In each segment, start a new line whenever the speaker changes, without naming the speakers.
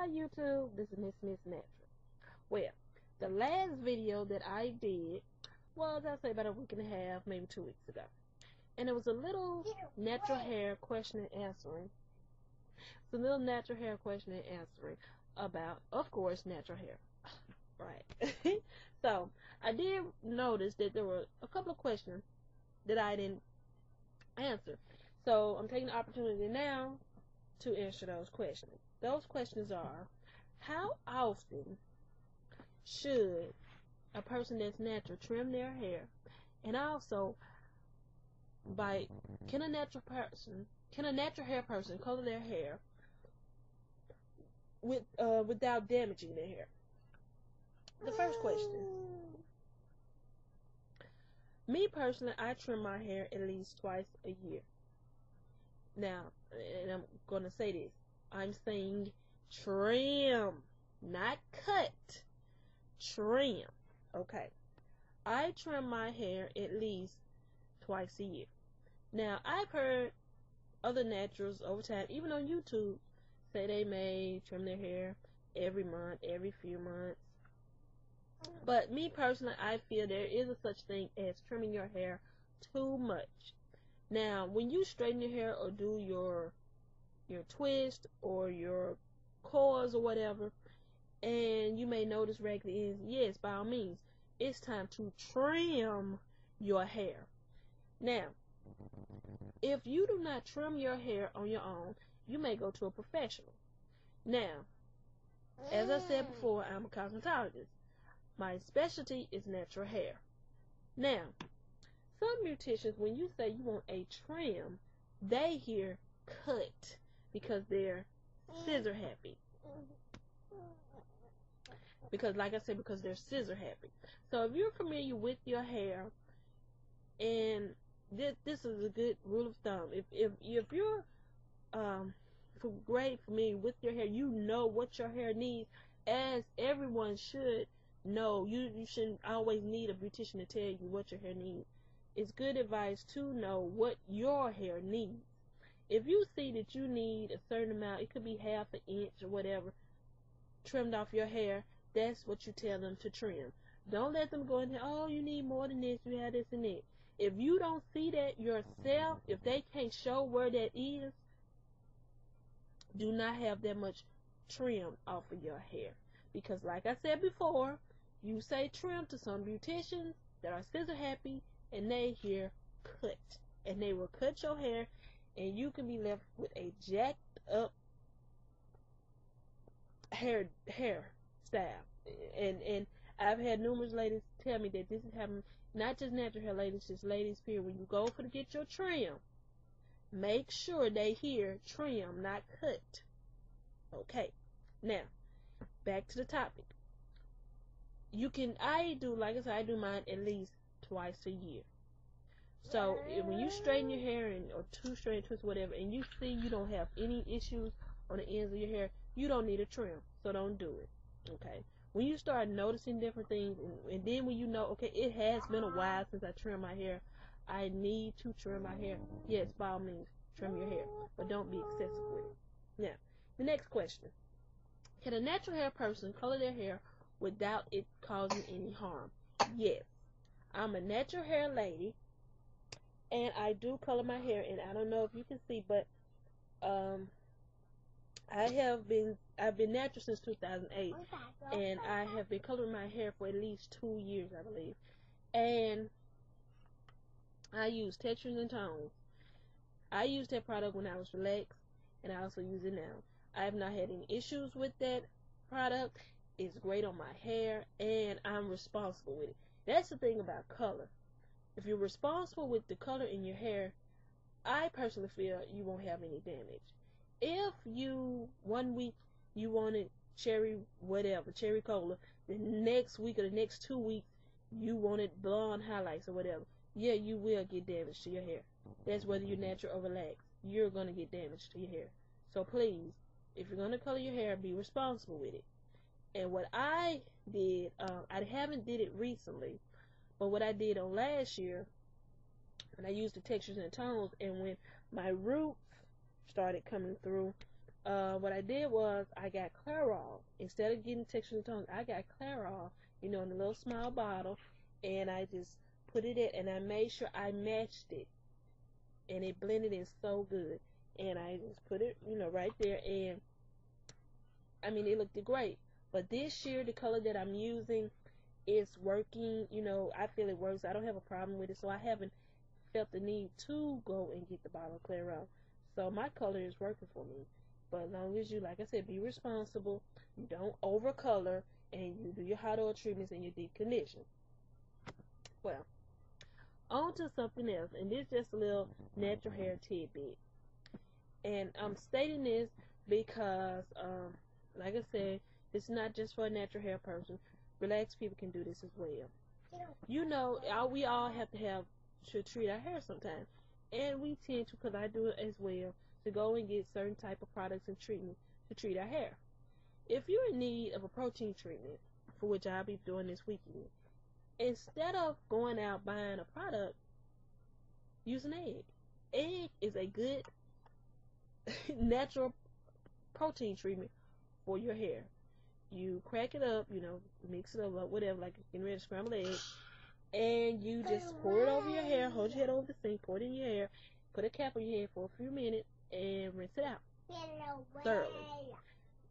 Hi YouTube, this is Miss Natural. Well, the last video that I did was, I'd say, about a week and a half, maybe 2 weeks ago. And it was a little natural hair question and answering. It's a little natural hair question and answering about, of course, natural hair. Right. So, I did notice that there were a couple of questions that I didn't answer. So, I'm taking the opportunity now to answer those questions. Those questions are, how often should a person that's natural trim their hair? And also, can a natural hair person color their hair without damaging their hair? The first question. Me personally, I trim my hair at least twice a year. Now, and I'm gonna say this, I'm saying trim, not cut. Trim. Okay. I trim my hair at least twice a year. Now, I've heard other naturals over time, even on YouTube, say they may trim their hair every month, every few months. But me personally, I feel there is a such thing as trimming your hair too much. Now, when you straighten your hair or do your twist or your coils or whatever, and you may notice raggedy ends, yes, by all means, it's time to trim your hair. Now, if you do not trim your hair on your own, you may go to a professional. Now, as I said before, I'm a cosmetologist. My specialty is natural hair. Now, some beauticians, when you say you want a trim, they hear cut because they're scissor happy. Because, like I said, because they're scissor happy. So if you're familiar with your hair, and this is a good rule of thumb. If you're great familiar with your hair, you know what your hair needs, as everyone should know. You shouldn't always need a beautician to tell you what your hair needs. It's good advice to know what your hair needs. If you see that you need a certain amount, it could be half an inch or whatever, trimmed off your hair, that's what you tell them to trim. Don't let them go in there, oh, you need more than this, you have this and that. If you don't see that yourself, if they can't show where that is, do not have that much trim off of your hair. Because like I said before, you say trim to some beauticians that are scissor happy, and they hear cut. And they will cut your hair, and you can be left with a jacked up hair style. And I've had numerous ladies tell me that this is happening, not just natural hair ladies, just ladies period. When you go to get your trim, make sure they hear trim, not cut. Okay. Now, back to the topic. Like I said, I do mine at least twice a year. So when you straighten your hair or two straight twists, whatever, and you see you don't have any issues on the ends of your hair, you don't need a trim. So don't do it. Okay. When you start noticing different things, and then when you know, okay, it has been a while since I trimmed my hair, I need to trim my hair. Yes, by all means, trim your hair, but don't be excessive with it. Now, the next question. Can a natural hair person color their hair without it causing any harm? Yes. I'm a natural hair lady, and I do color my hair, and I don't know if you can see, but I've been natural since 2008, and I have been coloring my hair for at least 2 years, I believe. And I use Textures and Tones. I used that product when I was relaxed, and I also use it now. I have not had any issues with that product. It's great on my hair, and I'm responsible with it. That's the thing about color. If you're responsible with the color in your hair, I personally feel you won't have any damage. If you, one week, you wanted cherry cola, the next week or the next 2 weeks, you wanted blonde highlights or whatever, yeah, you will get damage to your hair. That's whether you're natural or relaxed. You're going to get damage to your hair. So please, if you're going to color your hair, be responsible with it. And what I did, I haven't did it recently, but what I did on last year, when I used the Textures and Tones, and when my roots started coming through, what I did was I got Clairol. Instead of getting texture and tones, I got Clairol, in a little small bottle, and I just put it in, and I made sure I matched it, and it blended in so good. And I just put it, right there, and I mean, it looked great. But this year, the color that I'm using is working. I feel it works. I don't have a problem with it, so I haven't felt the need to go and get the bottle of Clairol. So my color is working for me. But as long as you, like I said, be responsible, you don't overcolor, and you do your hot oil treatments and your deep condition. Well, on to something else, and this is just a little natural hair tidbit. And I'm stating this because, like I said, it's not just for a natural hair person. Relaxed people can do this as well. We all have to treat our hair sometimes. And we tend to, because I do it as well, to go and get certain type of products and treatment to treat our hair. If you're in need of a protein treatment, for which I'll be doing this weekend, instead of going out buying a product, use an egg. Egg is a good natural protein treatment for your hair. You crack it up, mix it up, whatever, like getting ready to scramble eggs, and you just pour it over your hair, hold your head over the sink, pour it in your hair, put a cap on your head for a few minutes, and rinse it out thoroughly.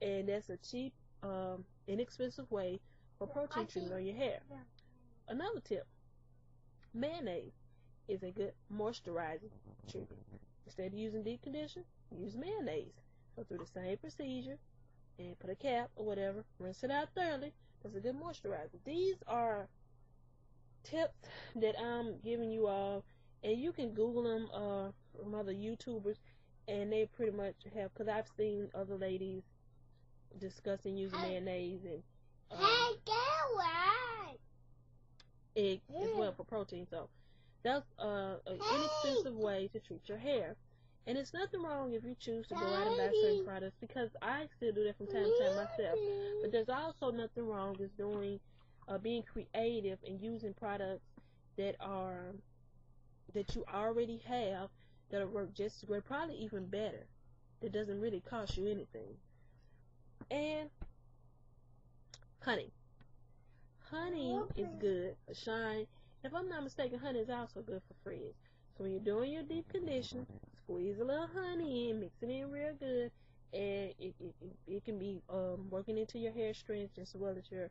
And that's a cheap, inexpensive way for protein treatment on your hair. Another tip, mayonnaise is a good moisturizing treatment. Instead of using deep conditioner, use mayonnaise. Go through the same procedure and put a cap or whatever, rinse it out thoroughly. That's a good moisturizer. These are tips that I'm giving you all, and you can Google them from other YouTubers, and they pretty much have, because I've seen other ladies discussing using mayonnaise and egg as well for protein. So that's an inexpensive way to treat your hair. And it's nothing wrong if you choose to go out and buy certain products, because I still do that from time to time myself. But there's also nothing wrong with being creative and using products that you already have that'll work just as great, probably even better. That doesn't really cost you anything. And honey. Honey is good for shine. If I'm not mistaken, honey is also good for frizz. So when you're doing your deep condition, squeeze a little honey in, mix it in real good, and it can be working into your hair strength just as well as you're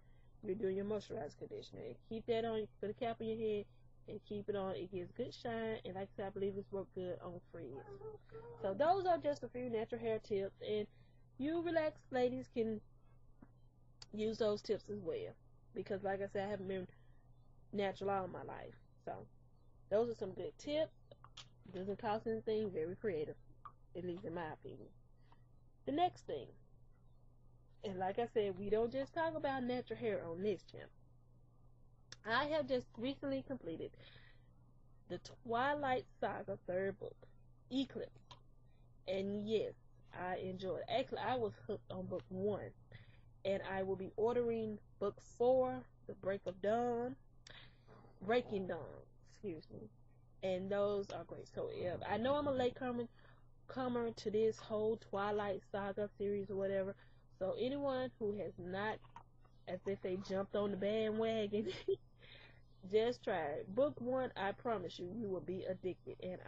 doing your moisturized conditioner. And keep that on. You put a cap on your head and keep it on. It gives good shine, and like I said, I believe it's worked good on frizz. So those are just a few natural hair tips, and you relaxed ladies can use those tips as well, because like I said, I haven't been natural all my life. So those are some good tips. It doesn't cost anything. Very creative, at least in my opinion. The next thing, and like I said, we don't just talk about natural hair on this channel. I have just recently completed the Twilight Saga 3rd book, Eclipse. And yes, I enjoyed it. Actually, I was hooked on book 1. And I will be ordering book 4, The Breaking Dawn, excuse me. And those are great. So if I know I'm a late comer to this whole Twilight Saga series or whatever. So anyone who has not, as they say, jumped on the bandwagon, just try it. Book 1, I promise you, you will be addicted. And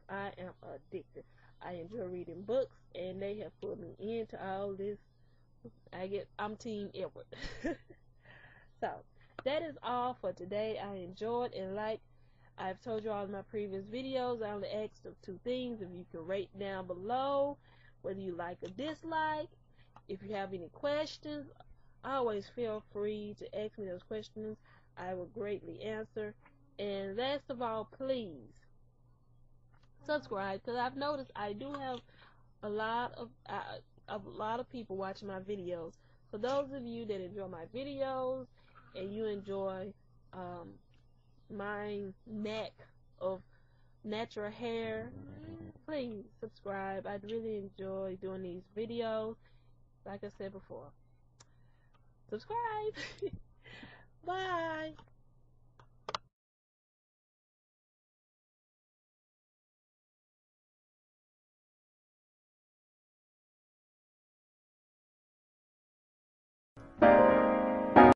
I am addicted. I enjoy reading books, and they have put me into all this. I'm Team Edward. So that is all for today. I enjoyed, and like I've told you all in my previous videos, I only asked of 2 things. If you can rate down below whether you like or dislike. If you have any questions, always feel free to ask me those questions. I will greatly answer. And last of all, please subscribe, because I've noticed I do have a lot of people watching my videos. For those of you that enjoy my videos and you enjoy my knack of natural hair, please subscribe. I really enjoy doing these videos. Like I said before, subscribe. Bye.